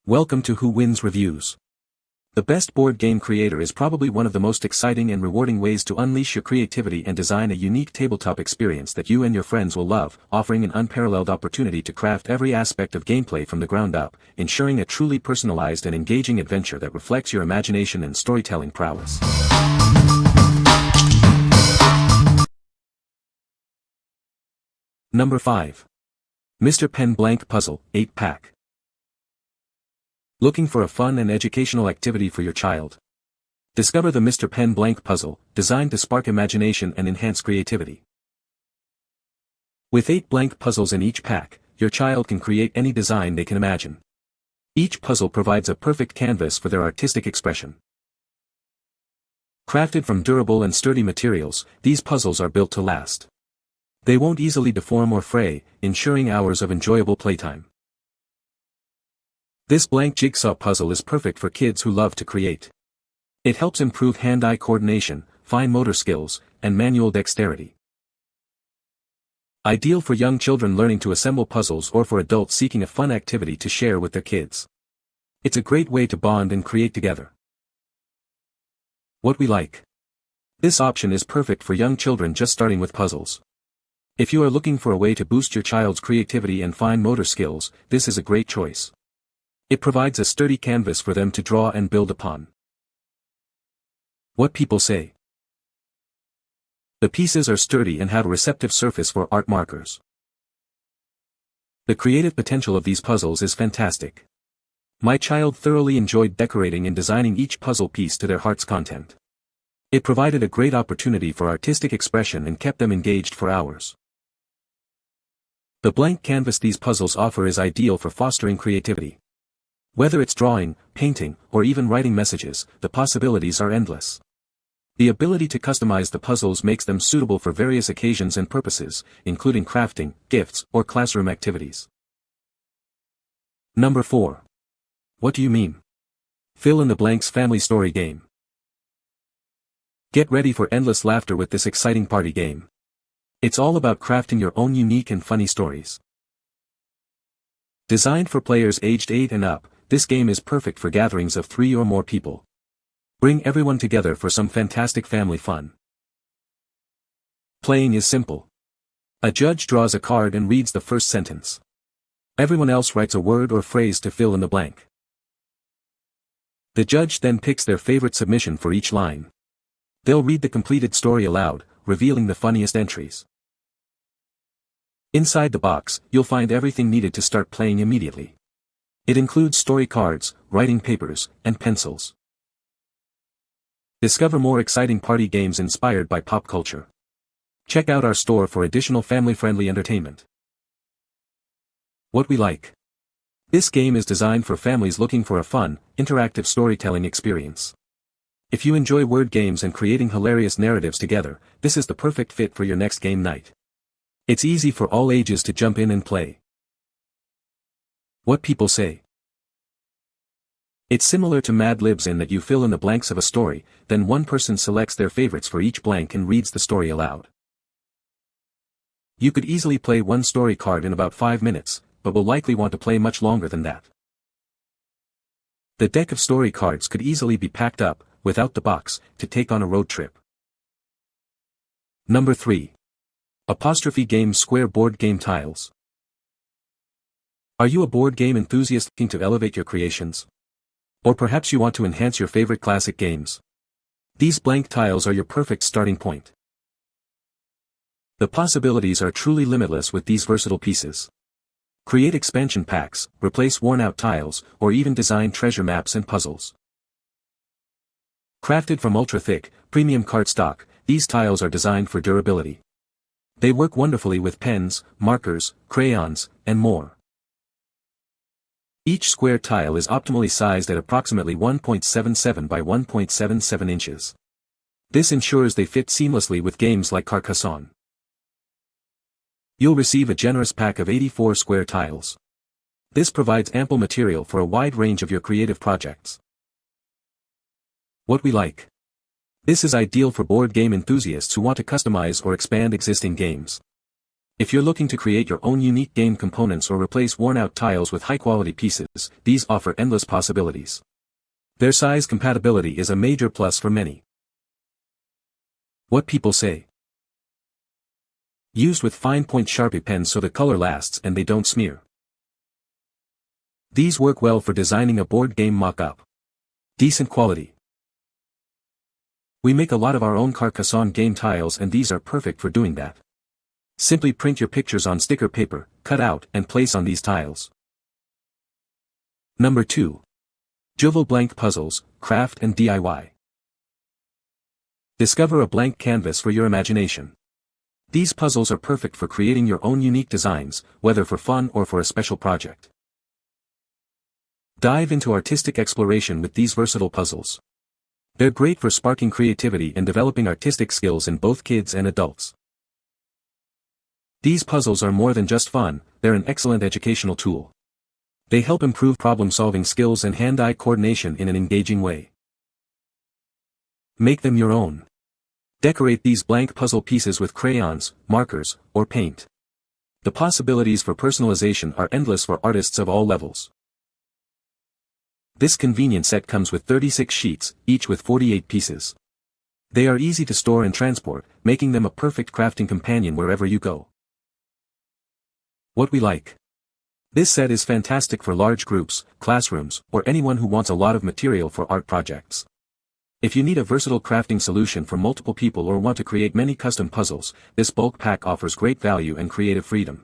Welcome to Who Wins Reviews. The best board game creator is probably one of the most exciting and rewarding ways to unleash your creativity and design a unique tabletop experience that you and your friends will love, offering an unparalleled opportunity to craft every aspect of gameplay from the ground up, ensuring a truly personalized and engaging adventure that reflects your imagination and storytelling prowess. Number 5. Mr. Pen Blank Puzzle, 8-pack. Looking for a fun and educational activity for your child? Discover the Mr. Pen Blank Puzzle, designed to spark imagination and enhance creativity. With 8 blank puzzles in each pack, your child can create any design they can imagine. Each puzzle provides a perfect canvas for their artistic expression. Crafted from durable and sturdy materials, these puzzles are built to last. They won't easily deform or fray, ensuring hours of enjoyable playtime. This blank jigsaw puzzle is perfect for kids who love to create. It helps improve hand-eye coordination, fine motor skills, and manual dexterity. Ideal for young children learning to assemble puzzles or for adults seeking a fun activity to share with their kids. It's a great way to bond and create together. What we like. This option is perfect for young children just starting with puzzles. If you are looking for a way to boost your child's creativity and fine motor skills, this is a great choice. It provides a sturdy canvas for them to draw and build upon. What people say. The pieces are sturdy and have a receptive surface for art markers. The creative potential of these puzzles is fantastic. My child thoroughly enjoyed decorating and designing each puzzle piece to their heart's content. It provided a great opportunity for artistic expression and kept them engaged for hours. The blank canvas these puzzles offer is ideal for fostering creativity. Whether it's drawing, painting, or even writing messages, the possibilities are endless. The ability to customize the puzzles makes them suitable for various occasions and purposes, including crafting, gifts, or classroom activities. Number 4. What do you mean? Fill in the blanks family story game. Get ready for endless laughter with this exciting party game. It's all about crafting your own unique and funny stories. Designed for players aged 8 and up, this game is perfect for gatherings of 3 or more people. Bring everyone together for some fantastic family fun. Playing is simple. A judge draws a card and reads the first sentence. Everyone else writes a word or phrase to fill in the blank. The judge then picks their favorite submission for each line. They'll read the completed story aloud, revealing the funniest entries. Inside the box, you'll find everything needed to start playing immediately. It includes story cards, writing papers, and pencils. Discover more exciting party games inspired by pop culture. Check out our store for additional family-friendly entertainment. What we like. This game is designed for families looking for a fun, interactive storytelling experience. If you enjoy word games and creating hilarious narratives together, this is the perfect fit for your next game night. It's easy for all ages to jump in and play. What people say. It's similar to Mad Libs in that you fill in the blanks of a story, then one person selects their favorites for each blank and reads the story aloud. You could easily play one story card in about 5 minutes, but will likely want to play much longer than that. The deck of story cards could easily be packed up, without the box, to take on a road trip. Number 3. Apostrophe Game Square Board Game Tiles. Are you a board game enthusiast looking to elevate your creations? Or perhaps you want to enhance your favorite classic games? These blank tiles are your perfect starting point. The possibilities are truly limitless with these versatile pieces. Create expansion packs, replace worn-out tiles, or even design treasure maps and puzzles. Crafted from ultra-thick, premium cardstock, these tiles are designed for durability. They work wonderfully with pens, markers, crayons, and more. Each square tile is optimally sized at approximately 1.77 by 1.77 inches. This ensures they fit seamlessly with games like Carcassonne. You'll receive a generous pack of 84 square tiles. This provides ample material for a wide range of your creative projects. What we like. This is ideal for board game enthusiasts who want to customize or expand existing games. If you're looking to create your own unique game components or replace worn-out tiles with high-quality pieces, these offer endless possibilities. Their size compatibility is a major plus for many. What people say. Used with fine-point Sharpie pens so the color lasts and they don't smear. These work well for designing a board game mock-up. Decent quality. We make a lot of our own Carcassonne game tiles and these are perfect for doing that. Simply print your pictures on sticker paper, cut out and place on these tiles. Number 2. Juvale blank puzzles, craft and DIY. Discover a blank canvas for your imagination. These puzzles are perfect for creating your own unique designs, whether for fun or for a special project. Dive into artistic exploration with these versatile puzzles. They're great for sparking creativity and developing artistic skills in both kids and adults. These puzzles are more than just fun, they're an excellent educational tool. They help improve problem-solving skills and hand-eye coordination in an engaging way. Make them your own. Decorate these blank puzzle pieces with crayons, markers, or paint. The possibilities for personalization are endless for artists of all levels. This convenient set comes with 36 sheets, each with 48 pieces. They are easy to store and transport, making them a perfect crafting companion wherever you go. What we like. This set is fantastic for large groups, classrooms, or anyone who wants a lot of material for art projects. If you need a versatile crafting solution for multiple people or want to create many custom puzzles, this bulk pack offers great value and creative freedom.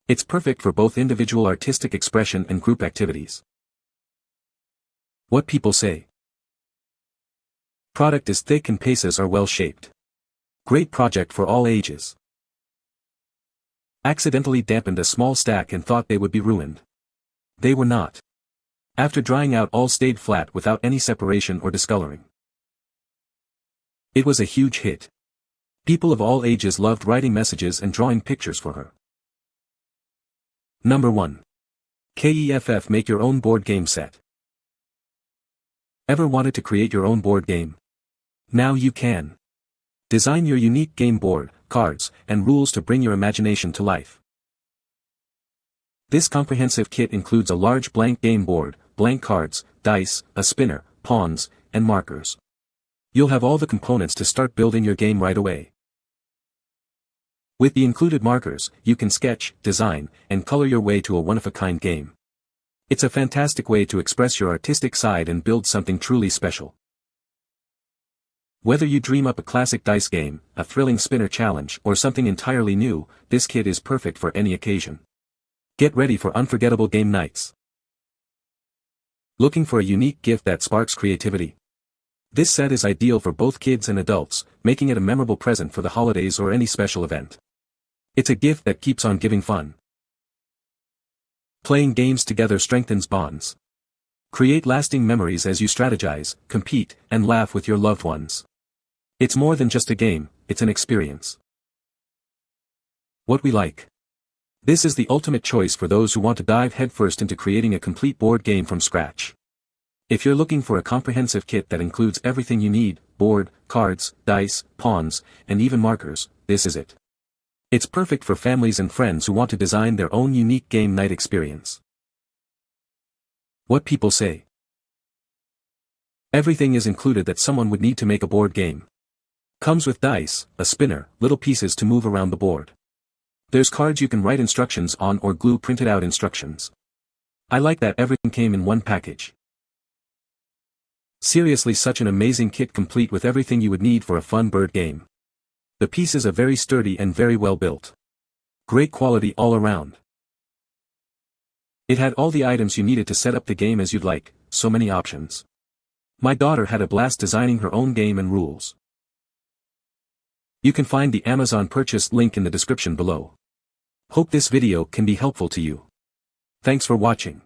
It's perfect for both individual artistic expression and group activities. What people say. Product is thick and pieces are well shaped. Great project for all ages. Accidentally dampened a small stack and thought they would be ruined. They were not. After drying out, all stayed flat without any separation or discoloring. It was a huge hit. People of all ages loved writing messages and drawing pictures for her. Number 1. KEFF Make Your Own Board Game Set. Ever wanted to create your own board game? Now you can. Design your unique game board, cards, and rules to bring your imagination to life. This comprehensive kit includes a large blank game board, blank cards, dice, a spinner, pawns, and markers. You'll have all the components to start building your game right away. With the included markers, you can sketch, design, and color your way to a one-of-a-kind game. It's a fantastic way to express your artistic side and build something truly special. Whether you dream up a classic dice game, a thrilling spinner challenge, or something entirely new, this kit is perfect for any occasion. Get ready for unforgettable game nights. Looking for a unique gift that sparks creativity? This set is ideal for both kids and adults, making it a memorable present for the holidays or any special event. It's a gift that keeps on giving fun. Playing games together strengthens bonds. Create lasting memories as you strategize, compete, and laugh with your loved ones. It's more than just a game, it's an experience. What we like. This is the ultimate choice for those who want to dive headfirst into creating a complete board game from scratch. If you're looking for a comprehensive kit that includes everything you need, board, cards, dice, pawns, and even markers, this is it. It's perfect for families and friends who want to design their own unique game night experience. What people say. Everything is included that someone would need to make a board game. Comes with dice, a spinner, little pieces to move around the board. There's cards you can write instructions on or glue printed out instructions. I like that everything came in one package. Seriously, such an amazing kit complete with everything you would need for a fun board game. The pieces are very sturdy and very well built. Great quality all around. It had all the items you needed to set up the game as you'd like, so many options. My daughter had a blast designing her own game and rules. You can find the Amazon purchase link in the description below. Hope this video can be helpful to you. Thanks for watching.